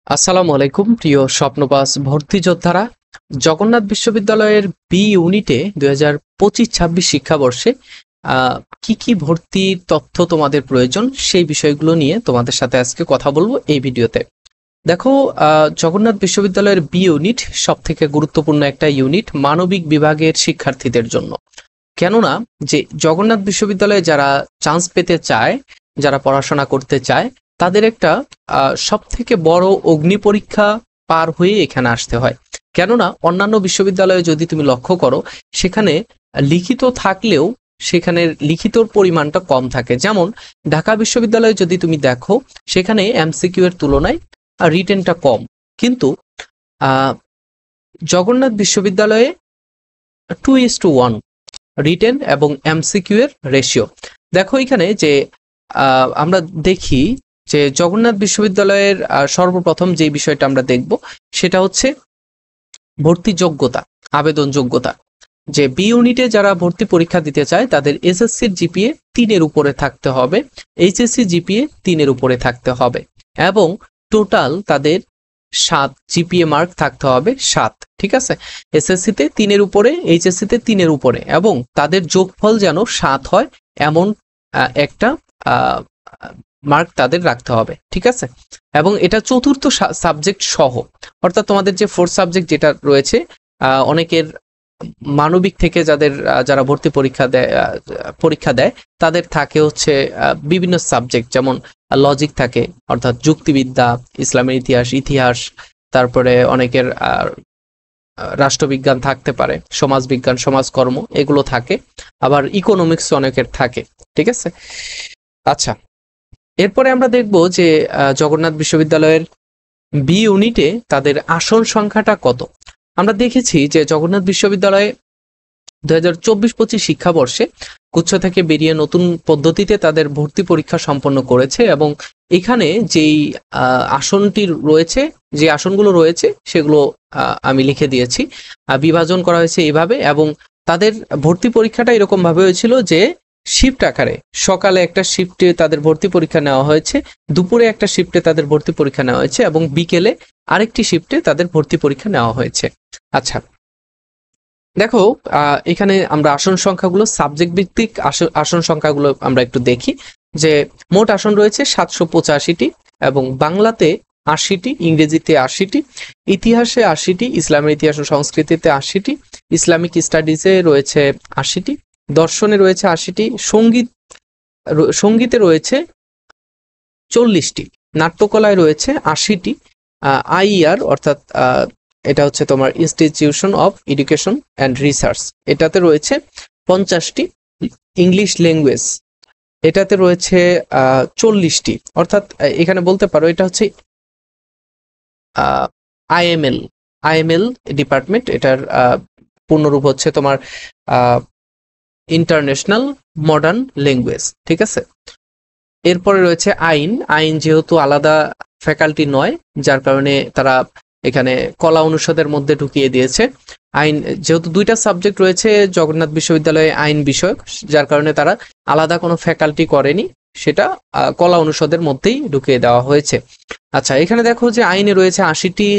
আসসালামু আলাইকুম প্রিয় স্বপ্নবাস ভর্তি যোদ্ধারা। জগন্নাথ বিশ্ববিদ্যালয়ের বি ইউনিটে 2025-26 শিক্ষাবর্ষে কি কি ভর্তির তথ্য তোমাদের প্রয়োজন সেই বিষয়গুলো নিয়ে তোমাদের সাথে আজকে কথা বলবো এই ভিডিওতে। দেখো, জগন্নাথ বিশ্ববিদ্যালয়ের বি ইউনিট সব থেকে গুরুত্বপূর্ণ একটা ইউনিট মানবিক বিভাগের শিক্ষার্থীদের জন্য। কেননা যে জগন্নাথ বিশ্ববিদ্যালয়ে যারা চান্স পেতে চায়, যারা পড়াশোনা করতে চায়, তাদের একটা সব থেকে বড় অগ্নি পরীক্ষা পার হয়ে এখানে আসতে হয়। কেননা অন্যান্য বিশ্ববিদ্যালয়ে যদি তুমি লক্ষ্য করো, সেখানে লিখিত থাকলেও সেখানের লিখিতর পরিমাণটা কম থাকে। যেমন ঢাকা বিশ্ববিদ্যালয়ে যদি তুমি দেখো, সেখানে এমসিকিউ এর তুলনায় রিটেনটা কম, কিন্তু জগন্নাথ বিশ্ববিদ্যালয়ে 2:1 রিটেন এবং এমসিকিউ এর রেশিও। দেখো এখানে যে আমরা দেখি যে জগন্নাথ বিশ্ববিদ্যালয়ের সর্বপ্রথম যে বিষয়টা আমরা দেখব সেটা হচ্ছে ভর্তি যোগ্যতা, আবেদন যোগ্যতা। যে বি ইউনিটে যারা ভর্তি পরীক্ষা দিতে চায় তাদের এসএসসির জিপিএ 3-এর উপরে থাকতে হবে, এইচএসসি জিপিএ 3-এর উপরে থাকতে হবে এবং টোটাল তাদের 7 জিপিএ মার্ক থাকতে হবে 7। ঠিক আছে, এসএসসিতে 3-এর উপরে, এইচএসসিতে 3-এর উপরে এবং তাদের যোগফল যেন 7 হয় এমন একটা মার্ক তাদের রাখতে হবে। ঠিক আছে, এবং এটা চতুর্থ সাবজেক্ট সহ, অর্থাৎ তোমাদের যে 4 সাবজেক্ট যেটা রয়েছে, অনেকের মানবিক থেকে যারা ভর্তি পরীক্ষা দেয় তাদের থাকে হচ্ছে বিভিন্ন সাবজেক্ট, যেমন লজিক থাকে অর্থাৎ যুক্তিবিদ্যা, ইসলামের ইতিহাস, তারপরে অনেকের রাষ্ট্রবিজ্ঞান থাকতে পারে, সমাজবিজ্ঞান, সমাজকর্ম এগুলো থাকে, আবার ইকোনমিক্স অনেকের থাকে। ঠিক আছে, আচ্ছা, এরপরে আমরা দেখব যে জগন্নাথ বিশ্ববিদ্যালয়ের বি ইউনিটে তাদের আসন সংখ্যাটা কত। আমরা দেখেছি যে জগন্নাথ বিশ্ববিদ্যালয়ে 2024-25 শিক্ষাবর্ষে গুচ্ছ থেকে বেরিয়ে নতুন পদ্ধতিতে তাদের ভর্তি পরীক্ষা সম্পন্ন করেছে এবং এখানে যেই যে আসনগুলো রয়েছে সেগুলো আমি লিখে দিয়েছি। বিভাজন করা হয়েছে এইভাবে এবং তাদের ভর্তি পরীক্ষাটা এরকম ভাবে হয়েছিল যে শিফট আকারে সকালে একটা শিফটে তাদের ভর্তি পরীক্ষা নেওয়া হয়েছে, দুপুরে একটা শিফটে তাদের ভর্তি পরীক্ষা নেওয়া হয়েছে এবং বিকেলে আরেকটি শিফটে তাদের ভর্তি পরীক্ষা নেওয়া হয়েছে। আচ্ছা, দেখো এখানে আমরা আসন সংখ্যাগুলো, সাবজেক্ট ভিত্তিক আসন সংখ্যাগুলো আমরা একটু দেখি। যে মোট আসন রয়েছে 785টি এবং বাংলাতে 80টি, ইংরেজিতে 80টি, ইতিহাসে 80টি, ইসলামের ইতিহাস ও সংস্কৃতিতে 80টি, ইসলামিক স্টাডিজে রয়েছে 80টি, দর্শনে রয়েছে 80টি, সঙ্গীতে রয়েছে 40টি, নাট্যকলায় রয়েছে 80টি, আইইআর অর্থাৎ এটা হচ্ছে তোমার institution of education and research, এটাতে রয়েছে 50টি, ইংলিশ ল্যাঙ্গুয়েজ এটাতে রয়েছে 40টি, অর্থাৎ এখানে বলতে পারো এটা হচ্ছে আইএমএল ডিপার্টমেন্ট, এটার পূর্ণরূপ হচ্ছে তোমার ইন্টারন্যাশনাল মডার্ন ল্যাঙ্গুয়েজ। ঠিক আছে, এরপরে রয়েছে আইন যেহেতু আলাদা ফ্যাকাল্টি নয়, যার কারণে তারা এখানে কলা অনুষদের মধ্যে ঢুকিয়ে দিয়েছে। আইন যেহেতু 2টা সাবজেক্ট রয়েছে জগন্নাথ বিশ্ববিদ্যালয়ে আইন বিষয়ক, যার কারণে তারা আলাদা কোনো ফ্যাকাল্টি করেনি, সেটা কলা অনুষদের মধ্যেই ঢুকিয়ে দেওয়া হয়েছে। আচ্ছা, এখানে দেখো যে আইনে রয়েছে 80টি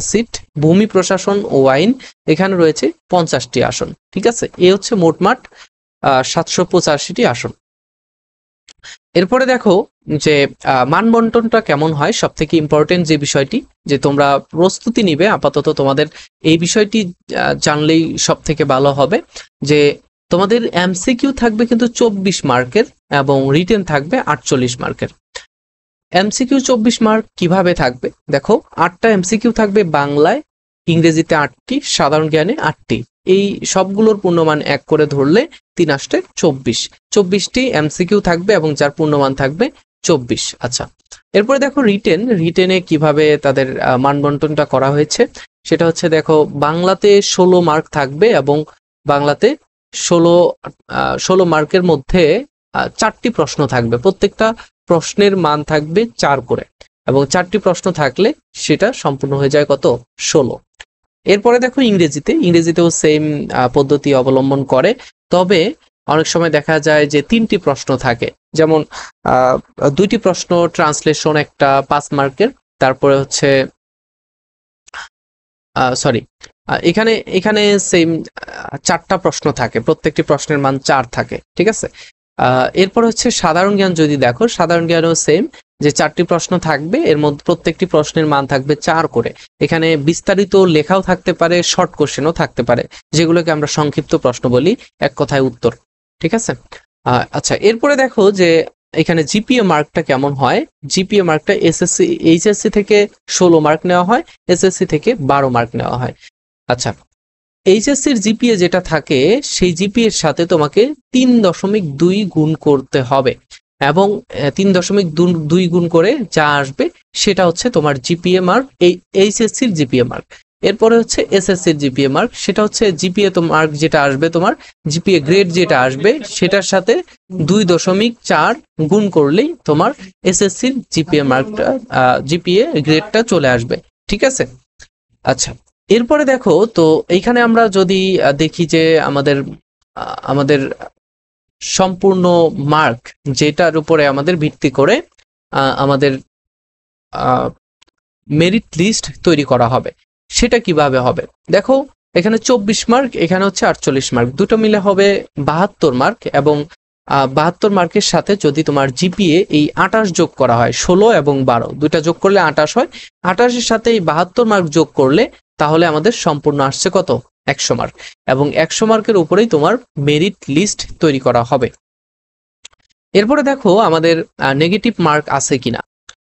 সিট, ভূমি প্রশাসন ও আইন এখানে রয়েছে 50টি আসন। ঠিক আছে, এ হচ্ছে মোটমাট 785টি আসন। এরপরে দেখো যে মানবন্টনটা কেমন হয়, সব থেকে ইম্পর্টেন্ট যে বিষয়টি, যে তোমরা প্রস্তুতি নিবে, আপাতত তোমাদের এই বিষয়টি জানলেই সব থেকে ভালো হবে। যে তোমাদের এমসিকিউ থাকবে কিন্তু 24 মার্কের এবং রিটেন থাকবে 48 মার্কের। এমসিকিউ 24 মার্ক কিভাবে থাকবে, দেখো 8টা এমসিকিউ থাকবে বাংলায়, ইংরেজিতে 8টি, সাধারণ জ্ঞানে 8টি, এই সবগুলোর পূর্ণমান 1 করে ধরলে 3 × 8 = 24টি এমসিকিউ থাকবে এবং যার পূর্ণমান থাকবে 24। আচ্ছা, এরপরে দেখো রিটেনে কিভাবে তাদের মানবন্টনটা করা হয়েছে সেটা হচ্ছে, দেখো বাংলাতে 16 মার্ক থাকবে এবং বাংলাতে 16 মার্কের মধ্যে 4টি প্রশ্ন থাকবে, প্রত্যেকটা প্রশ্নের মান থাকবে 4 করে এবং 4টি প্রশ্ন থাকলে সেটা সম্পূর্ণ হয়ে যায় কত, 16। এরপরে দেখো ইংরেজিতেও সেম পদ্ধতি অবলম্বন করে, তবে অনেক সময় দেখা যায় যে 3টি প্রশ্ন থাকে, যেমন 2টি প্রশ্ন ট্রান্সলেশন একটা 5 মার্কের তারপরে হচ্ছে সরি এখানে এখানে সেম 4টা প্রশ্ন থাকে, প্রত্যেকটি প্রশ্নের মান 4 থাকে, ঠিক আছে। এরপর হচ্ছে সাধারণ জ্ঞান যদি দেখো, সাধারণ জ্ঞানও সেম, যে 4টি প্রশ্ন থাকবে, এর মধ্যে প্রত্যেকটি প্রশ্নের মান থাকবে 4 করে। এখানে বিস্তারিত লেখাও থাকতে পারে, শর্ট কোশ্চেনও থাকতে পারে, যেগুলোকে আমরা সংক্ষিপ্ত প্রশ্ন বলি, এক কথায় উত্তর, ঠিক আছে। আচ্ছা, এরপরে দেখো যে এখানে জিপিএ মার্কটা কেমন হয়। জিপিএ মার্কটা এইচএসসি থেকে 16 মার্ক নেওয়া হয়, এসএসসি থেকে 12 মার্ক নেওয়া হয়। আচ্ছা, এইচএসসির জিপিএ যেটা থাকে, সেই জিপিএ এর সাথে তোমাকে 3.2 গুণ করতে হবে, এবং 3.2 গুণ করে যা আসবে সেটা হচ্ছে তোমার জিপিএ মার্ক, এই এইচএসসির জিপিএ মার্ক। এরপরে হচ্ছে এসএসসির জিপিএ মার্ক, সেটা হচ্ছে জিপিএ তো মার্ক যেটা আসবে, তোমার জিপিএ গ্রেড যেটা আসবে সেটার সাথে 2.4 গুণ করলেই তোমার এসএসসির জিপিএ মার্কটা, জিপিএ গ্রেডটা চলে আসবে, ঠিক আছে। আচ্ছা, এরপরে দেখো তো এইখানে আমরা যদি দেখি যে আমাদের সম্পূর্ণ মার্ক, যেটার উপরে আমাদের ভিত্তি করে আমাদের মেরিট লিস্ট তৈরি করা হবে, সেটা কিভাবে হবে। দেখো এখানে 24 মার্ক, এখানে হচ্ছে 48 মার্ক, দুটো মিলে হবে 72 মার্ক, এবং 72 মার্কের সাথে যদি তোমার জিপিএ এই 28 যোগ করা হয়, 16 এবং 12 দুইটা যোগ করলে 28 হয়, 28-এর সাথে এই 72 মার্ক যোগ করলে তাহলে আমাদের সম্পূর্ণ আসছে কত, 100 মার্ক, এবং 100 মার্কের উপরেই তোমার মেরিট লিস্ট তৈরি করা হবে। এরপরে দেখো আমাদের নেগেটিভ মার্ক আছে কিনা।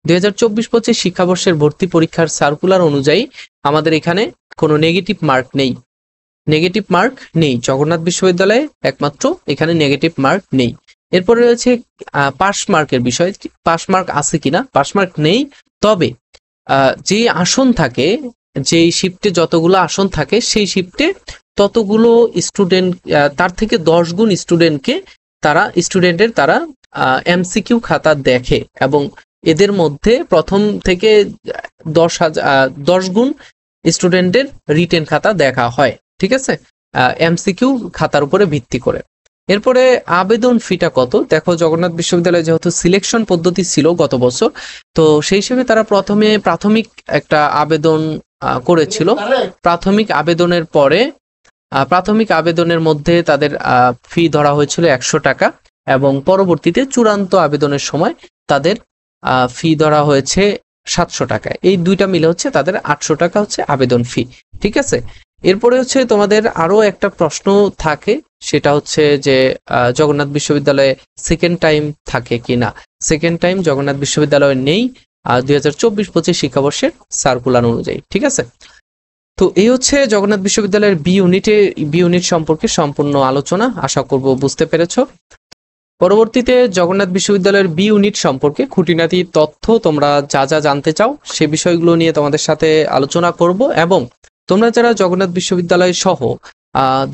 2024-25 শিক্ষাবর্ষের ভর্তি পরীক্ষার সার্কুলার অনুযায়ী আমাদের এখানে কোনো নেগেটিভ মার্ক নেই, নেগেটিভ মার্ক নেই, জগন্নাথ বিশ্ববিদ্যালয়ে একমাত্র এখানে নেগেটিভ মার্ক নেই। এরপরে রয়েছে পাস মার্কের বিষয়, পাস মার্ক আছে কিনা। পাস মার্ক নেই, তবে যে আসন থাকে, যেই শিফটে যতগুলো আসন থাকে, সেই শিফটে ততগুলো স্টুডেন্ট, তার থেকে 10 গুণ স্টুডেন্টকে স্টুডেন্টের তারা এমসিকিউ খাতা দেখে, এবং এদের মধ্যে প্রথম থেকে 10 গুণ স্টুডেন্টের রিটেন খাতা দেখা হয়, ঠিক আছে, এমসিকিউ খাতার উপরে ভিত্তি করে। এরপরে আবেদন ফিটা কত। দেখো জগন্নাথ বিশ্ববিদ্যালয়ে যেহেতু সিলেকশন পদ্ধতি ছিল গত বছর, তো সেই হিসেবে তারা প্রথমে প্রাথমিক একটা আবেদন করেছিল। প্রাথমিক আবেদনের পরে প্রাথমিক আবেদনের মধ্যে তাদের ফি ধরা হয়েছিল 100 টাকা, এবং পরবর্তীতে চূড়ান্ত আবেদনের সময় তাদের ফি ধরা হয়েছে 700 টাকা। এই দুইটা মিলে হচ্ছে তাদের 800 টাকা হচ্ছে আবেদন ফি, ঠিক আছে। এরপরে হচ্ছে তোমাদের আরো একটা প্রশ্ন থাকে, সেটা হচ্ছে যে জগন্নাথ বিশ্ববিদ্যালয়ে সেকেন্ড টাইম থাকে কিনা। সেকেন্ড টাইম জগন্নাথ বিশ্ববিদ্যালয়ে নেই 2024-25 শিক্ষাবর্ষের সার্কুলার অনুযায়ী, ঠিক আছে। তো এই হচ্ছে জগন্নাথ বিশ্ববিদ্যালয়ের বি ইউনিট সম্পর্কে সম্পূর্ণ আলোচনা, আশা করব বুঝতে পেরেছ। পরবর্তীতে জগন্নাথ বিশ্ববিদ্যালয়ের বি ইউনিট সম্পর্কে খুঁটিনাটি তথ্য তোমরা যা যা জানতে চাও সে বিষয়গুলো নিয়ে তোমাদের সাথে আলোচনা করব, এবং তোমরা যারা জগন্নাথ বিশ্ববিদ্যালয় সহ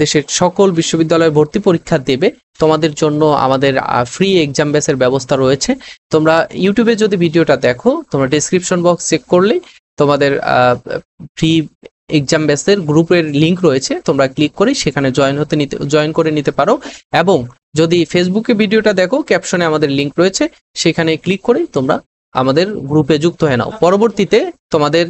দেশের সকল বিশ্ববিদ্যালয়ে ভর্তি পরীক্ষা দেবে, তোমাদের জন্য আমাদের ফ্রি এক্সাম বেসের ব্যবস্থা রয়েছে। তোমরা ইউটিউবে যদি ভিডিওটা দেখো, তোমরা ডেসক্রিপশন বক্স চেক করলেই তোমাদের ফ্রি এক্সাম বেসের গ্রুপের লিংক রয়েছে, তোমরা ক্লিক করে সেখানে জয়েন করে নিতে পারো। এবং যদি ফেসবুকে ভিডিওটা দেখো, ক্যাপশনে আমাদের লিংক রয়েছে, সেখানে ক্লিক করে তোমরা আমাদের গ্রুপে যুক্ত হয়ে নাও। পরবর্তীতে তোমাদের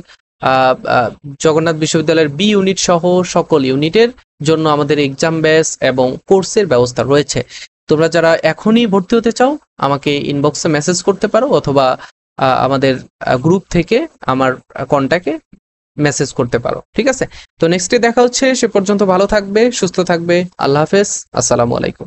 জগন্নাথ বিশ্ববিদ্যালয়ের বি ইউনিট সহ সকল ইউনিটের জন্য আমাদের এক্সাম বেস এবং কোর্সের ব্যবস্থা রয়েছে। তোমরা যারা এখনই ভর্তি হতে চাও, আমাকে ইনবক্সে মেসেজ করতে পারো, অথবা আমাদের গ্রুপ থেকে আমার কন্ট্যাক্টে মেসেজ করতে পারো, ঠিক আছে। তো নেক্সটে দেখা হচ্ছে, সে পর্যন্ত ভালো থাকবে, সুস্থ থাকবে, আল্লাহ হাফেজ, আসসালামু আলাইকুম।